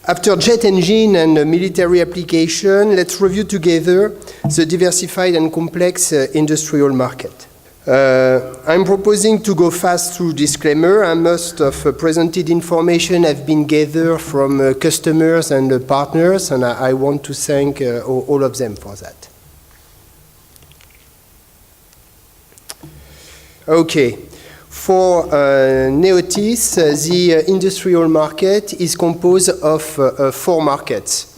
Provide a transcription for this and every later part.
After jet engine and military application, let's review together the diversified and complex industrial market. I'm proposing to go fast through disclaimer, and most of presented information have been gathered from customers and partners, and I want to thank all of them for that. Okay. For Neotis, the industrial market is composed of 4 markets.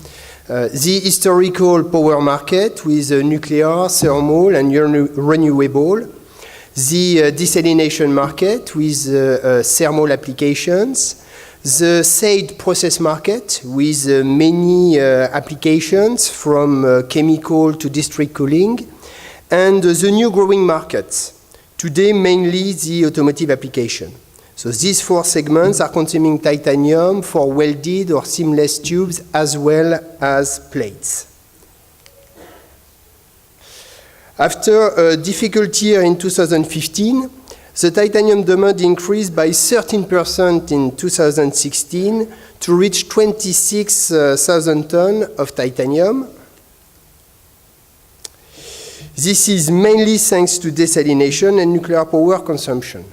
The historical power market with nuclear, thermal, and renewable. The desalination market with thermal applications. The SAID process market with many applications from chemical to district cooling. And the new growing markets. Today, mainly the automotive application. So these 4 segments are consuming titanium for welded or seamless tubes as well as plates. After a difficult year in 2015, the titanium demand increased by 13% in 2016 to reach 26,000 tons of titanium. This is mainly thanks to desalination and nuclear power consumption.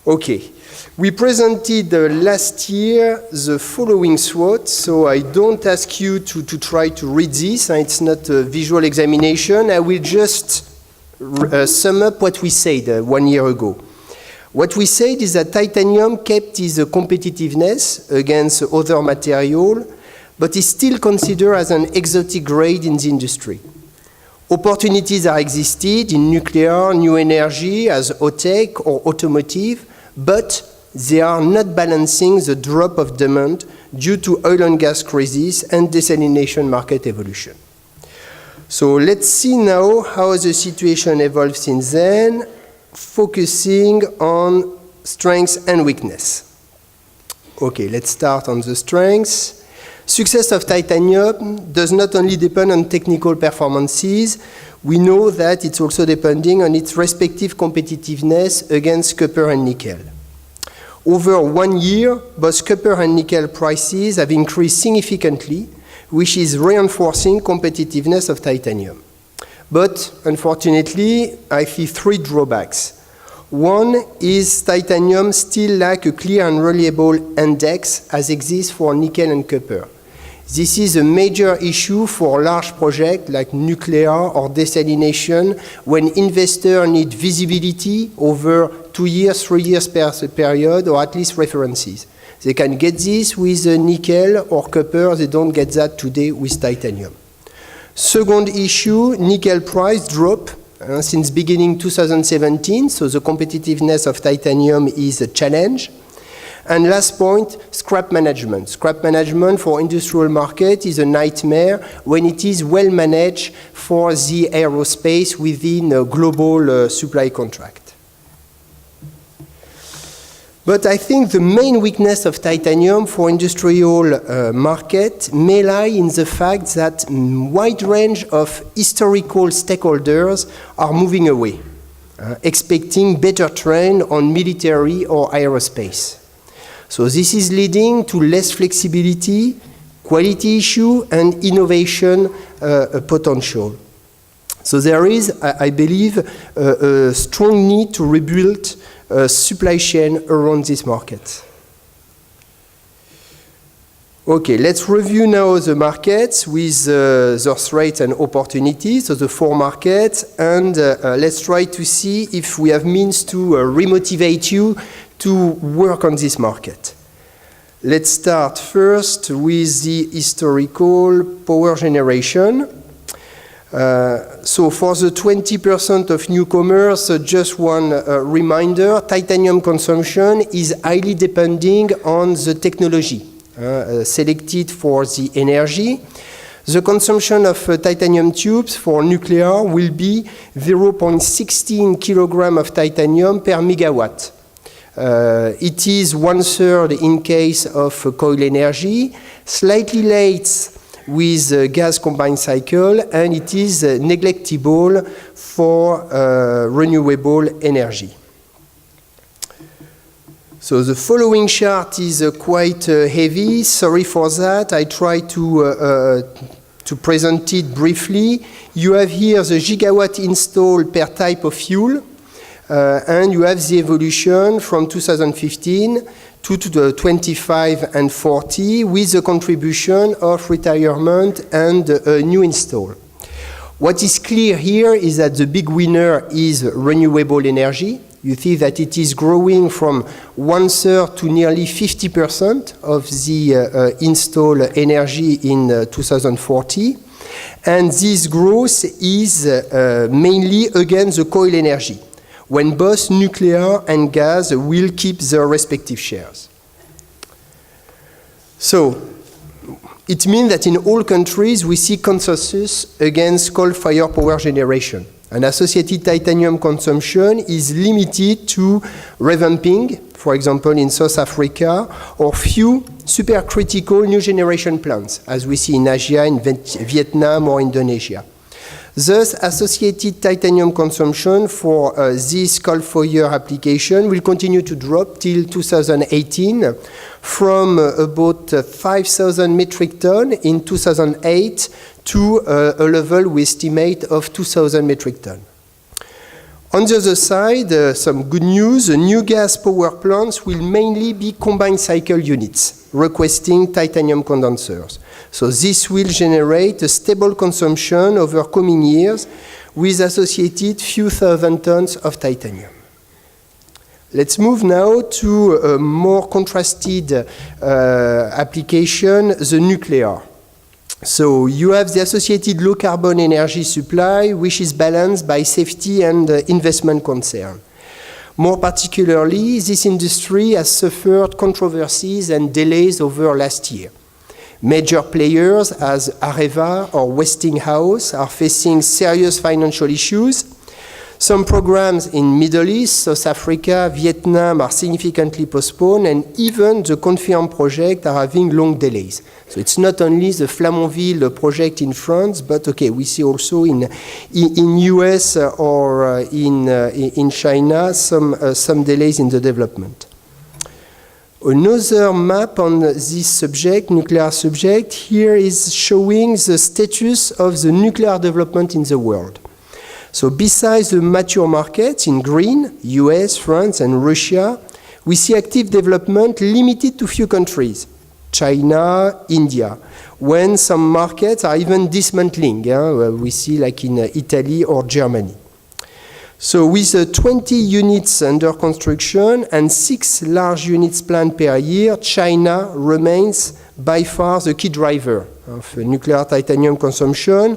Okay, we presented last year the following SWOT, so I don't ask you to try to read this, it's not a visual examination. I will just sum up what we said 1 year ago. What we said is that titanium kept its competitiveness against other materials, but is still considered as an exotic grade in the industry. Opportunities are existed in nuclear, new energy, as OTEC or automotive, but they are not balancing the drop of demand due to oil and gas crisis and desalination market evolution. So let's see now how the situation evolves since then, focusing on strengths and weakness. Okay, let's start on the strengths. Success of titanium does not only depend on technical performances, we know that it's also depending on its respective competitiveness against copper and nickel. Over 1 year, both copper and nickel prices have increased significantly, which is reinforcing competitiveness of titanium. But unfortunately, I see 3 drawbacks. One is titanium still lacks a clear and reliable index as exists for nickel and copper. This is a major issue for large projects like nuclear or desalination when investors need visibility over 2 years, 3 years per period, or at least references. They can get this with nickel or copper, they don't get that today with titanium. Second issue, nickel price drop since beginning 2017, so the competitiveness of titanium is a challenge. And last point, scrap management. Scrap management for industrial market is a nightmare when it is well managed for the aerospace within a global supply contract. But I think the main weakness of titanium for industrial market may lie in the fact that wide range of historical stakeholders are moving away, expecting better trend on military or aerospace. So this is leading to less flexibility, quality issue, and innovation potential. So there is, I believe, a strong need to rebuild supply chain around this market. Okay, let's review now the markets with the threats and opportunities, so the 4 markets, and let's try to see if we have means to remotivate you to work on this market. Let's start first with the historical power generation. So for the 20% of newcomers, just one reminder, titanium consumption is highly depending on the technology selected for the energy. The consumption of titanium tubes for nuclear will be 0.16 kilogram of titanium per megawatt. It is 1/3 in case of coil energy, slightly late with gas combined cycle, and it is neglectable for renewable energy. So the following chart is quite heavy. Sorry for that. I try to present it briefly. You have here the gigawatt installed per type of fuel, and you have the evolution from 2015 to the 25 and 40 with the contribution of retirement and new install. What is clear here is that the big winner is renewable energy. You see that it is growing from 1/3 to nearly 50% of the installed energy in 2040. And this growth is mainly against the coal energy, when both nuclear and gas will keep their respective shares. So, it means that in all countries we see consensus against coal-fired power generation. And associated titanium consumption is limited to revamping, for example in South Africa, or few supercritical new generation plants, as we see in Asia, in Vietnam or Indonesia. Thus, associated titanium consumption for this coal-fired application will continue to drop till 2018 from about 5,000 metric tons in 2008 to a level we estimate of 2,000 metric tons. On the other side, some good news, the new gas power plants will mainly be combined cycle units, requesting titanium condensers. So this will generate a stable consumption over coming years with associated few thousand tons of titanium. Let's move now to a more contrasted application, the nuclear. So you have the associated low carbon energy supply, which is balanced by safety and investment concern. More particularly, this industry has suffered controversies and delays over last year. Major players as Areva or Westinghouse are facing serious financial issues. Some programs in Middle East, South Africa, Vietnam are significantly postponed, and even the confirmed projects are having long delays. So it's not only the Flamanville project in France, but okay, we see also in US or in China some delays in the development. Another map on this subject, nuclear subject, here is showing the status of the nuclear development in the world. So besides the mature markets in green, US, France, and Russia, we see active development limited to few countries, China, India, when some markets are even dismantling. We see like in Italy or Germany. So with 20 units under construction and 6 large units planned per year, China remains by far the key driver of nuclear titanium consumption,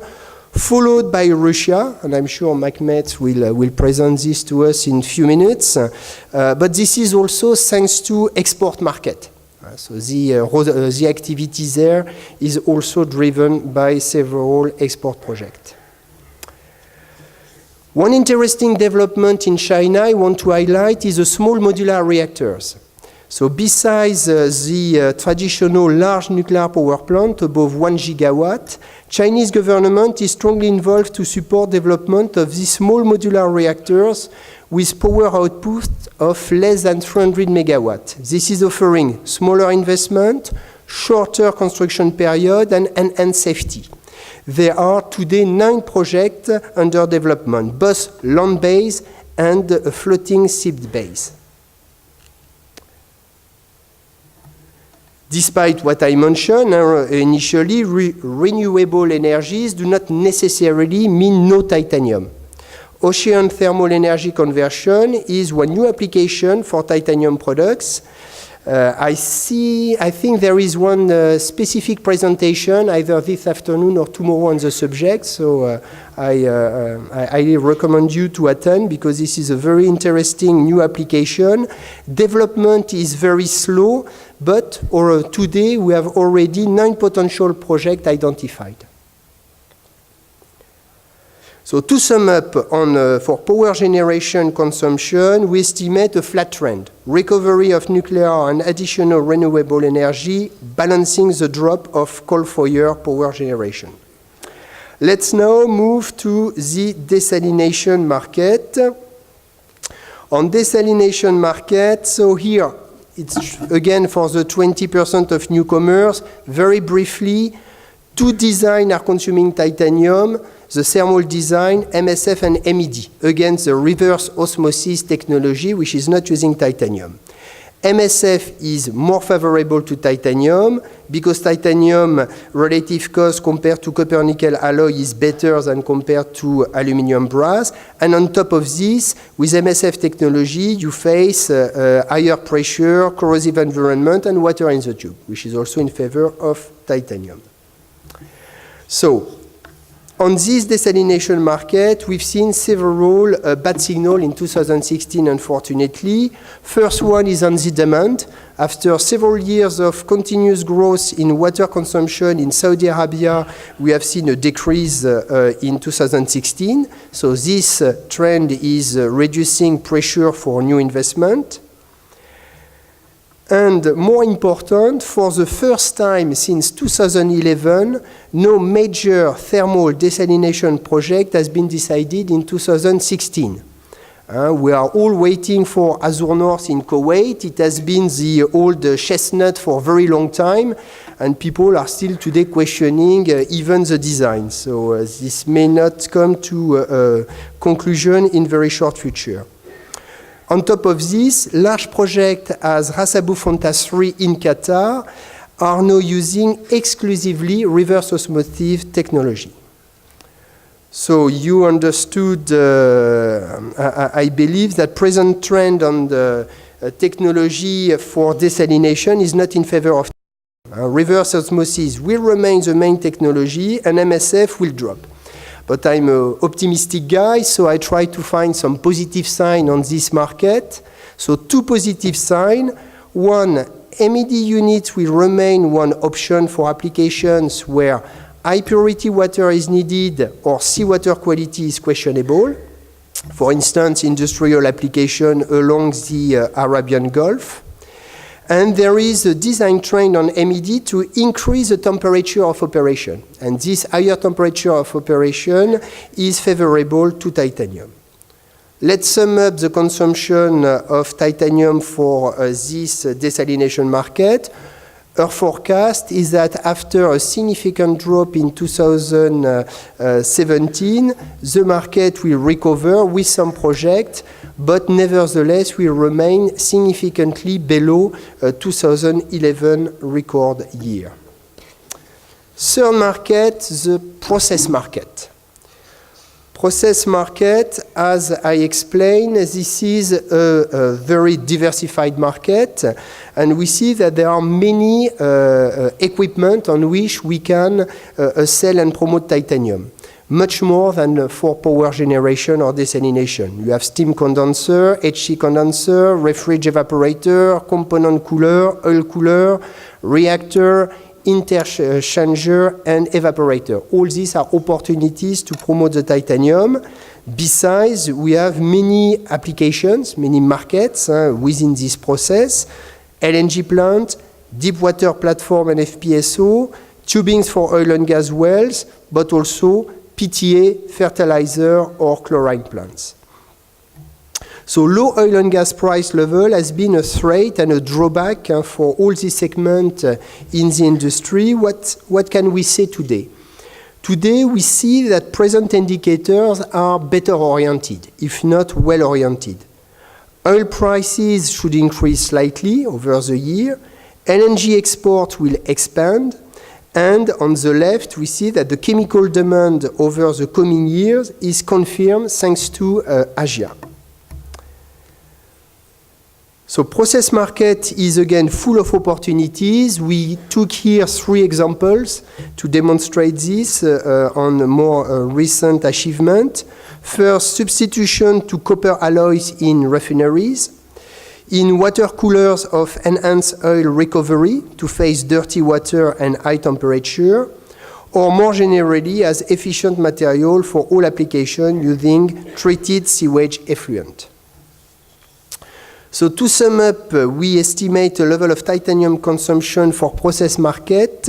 followed by Russia, and I'm sure Mehmet will present this to us in a few minutes. But this is also thanks to export market. So the activity there is also driven by several export projects. One interesting development in China I want to highlight is the small modular reactors. So besides the traditional large nuclear power plant above 1 gigawatt, Chinese government is strongly involved to support development of these small modular reactors with power output of less than 300 megawatts. This is offering smaller investment, shorter construction period, and enhanced safety. There are today 9 projects under development, both land-based and floating ship-based. Despite what I mentioned initially, renewable energies do not necessarily mean no titanium. Ocean thermal energy conversion is one new application for titanium products. I think there is one specific presentation either this afternoon or tomorrow on the subject, so I recommend you to attend because this is a very interesting new application. Development is very slow, but today we have already 9 potential projects identified. So to sum up, for power generation consumption, we estimate a flat trend, recovery of nuclear and additional renewable energy, balancing the drop of coal-fired power generation. Let's now move to the desalination market. On desalination market, so here, It's again for the 20% of newcomers, very briefly, two designs are consuming titanium, the thermal design, MSF and MED, against the reverse osmosis technology, which is not using titanium. MSF is more favorable to titanium because titanium relative cost compared to copper nickel alloy is better than compared to aluminum brass. And on top of this, with MSF technology, you face higher pressure, corrosive environment, and water in the tube, which is also in favor of titanium. So, on this desalination market, we've seen several bad signals in 2016, unfortunately. First one is on the demand. After several years of continuous growth in water consumption in Saudi Arabia, we have seen a decrease in 2016. So this trend is reducing pressure for new investment. And more important, for the first time since 2011, no major thermal desalination project has been decided in 2016. We are all waiting for Azur North in Kuwait. It has been the old chestnut for a very long time, and people are still today questioning even the design. So this may not come to a conclusion in very short future. On top of this, large projects as Ras Abu Fontas 3 in Qatar are now using exclusively reverse osmosis technology. So you understood, I believe, that present trend on the technology for desalination is not in favor of reverse osmosis will remain the main technology and MSF will drop. But I'm an optimistic guy, so I try to find some positive sign on this market. So two positive signs. One, MED units will remain one option for applications where high purity water is needed or seawater quality is questionable. For instance, industrial application along the Arabian Gulf. And there is a design trend on MED to increase the temperature of operation. And this higher temperature of operation is favorable to titanium. Let's sum up the consumption of titanium for this desalination market. Our forecast is that after a significant drop in 2017, the market will recover with some projects, but nevertheless will remain significantly below 2011 record year. Third market, the process market. Process market, as I explained, this is a very diversified market, and we see that there are many equipment on which we can sell and promote titanium. Much more than for power generation or desalination. You have steam condenser, HC condenser, refrigerant evaporator, component cooler, oil cooler, reactor, interchanger, and evaporator. All these are opportunities to promote the titanium. Besides, we have many applications, many markets within this process. LNG plant, deep water platform and FPSO, tubings for oil and gas wells, but also PTA, fertilizer, or chlorine plants. So low oil and gas price level has been a threat and a drawback for all these segments in the industry. What can we say today? Today we see that present indicators are better oriented, if not well oriented. Oil prices should increase slightly over the year. LNG export will expand. And on the left, we see that the chemical demand over the coming years is confirmed thanks to Asia. So process market is again full of opportunities. We took here 3 examples to demonstrate this on a more recent achievement. First, substitution to copper alloys in refineries. In water coolers of enhanced oil recovery to face dirty water and high temperature, or more generally as efficient material for all applications using treated sewage effluent. So to sum up, we estimate a level of titanium consumption for process market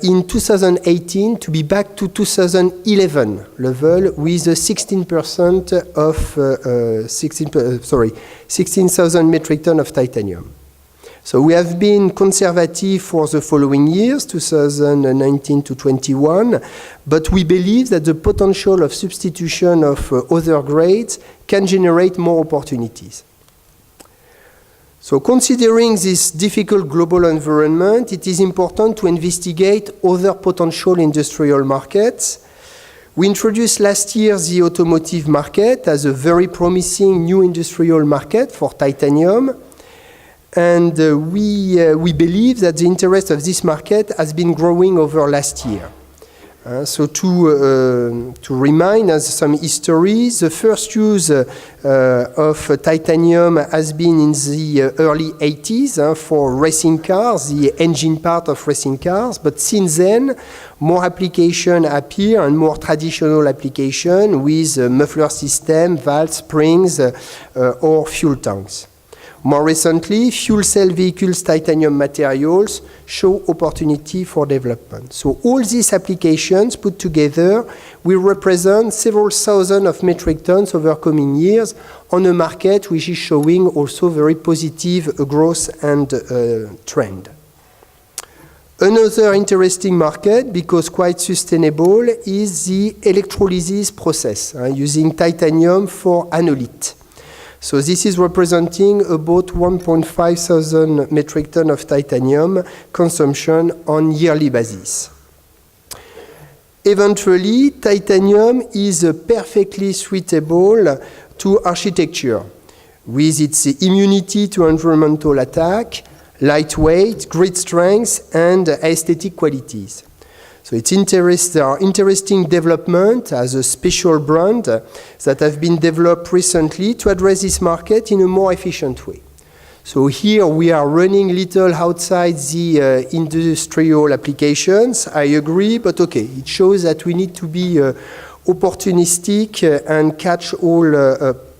in 2018 to be back to 2011 level with a 16% of 16,000 metric ton of titanium. So we have been conservative for the following years, 2019 to 21, but we believe that the potential of substitution of other grades can generate more opportunities. So considering this difficult global environment, it is important to investigate other potential industrial markets. We introduced last year the automotive market as a very promising new industrial market for titanium. And we believe that the interest of this market has been growing over last year. So to remind us some history, the first use of titanium has been in the early 80s for racing cars, the engine part of racing cars. But since then, more applications appear and more traditional applications with muffler system, valve springs, or fuel tanks. More recently, fuel cell vehicles titanium materials show opportunity for development. So all these applications put together will represent several thousand of metric tons over coming years on a market which is showing also very positive growth and trend. Another interesting market, because quite sustainable, is the electrolysis process, using titanium for analyte. So this is representing about 1,500 metric tons of titanium consumption on yearly basis. Eventually, titanium is perfectly suitable to architecture with its immunity to environmental attack, lightweight, great strength, and aesthetic qualities. So there are interesting developments as a special brand that have been developed recently to address this market in a more efficient way. So here we are running little outside the industrial applications, I agree, but okay, it shows that we need to be opportunistic and catch all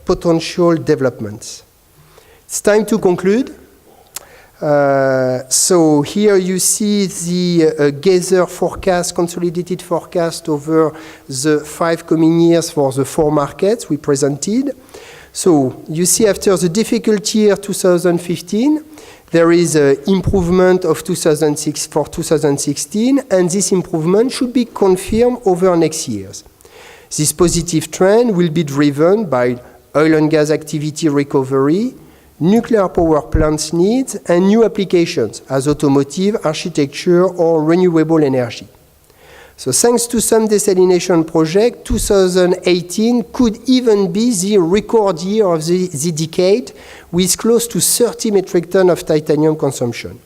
potential developments. It's time to conclude. So here you see the Gazer forecast, consolidated forecast over the 5 coming years for the 4 markets we presented. So you see after the difficult year 2015, there is an improvement of 2016, and this improvement should be confirmed over next years. This positive trend will be driven by oil and gas activity recovery, nuclear power plants needs, and new applications as automotive, architecture, or renewable energy. So thanks to some desalination project, 2018 could even be the record year of the decade with close to 30 metric tons of titanium consumption.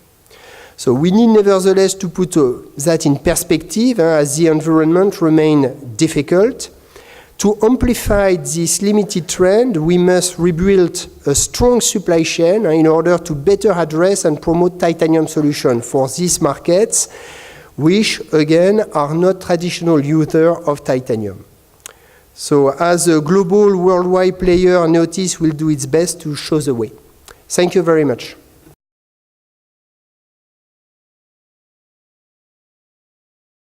So we need nevertheless to put that in perspective as the environment remains difficult. To amplify this limited trend, we must rebuild a strong supply chain in order to better address and promote titanium solutions for these markets, which, again, are not traditional users of titanium. So as a global worldwide player, Neotis will do its best to show the way. Thank you very much.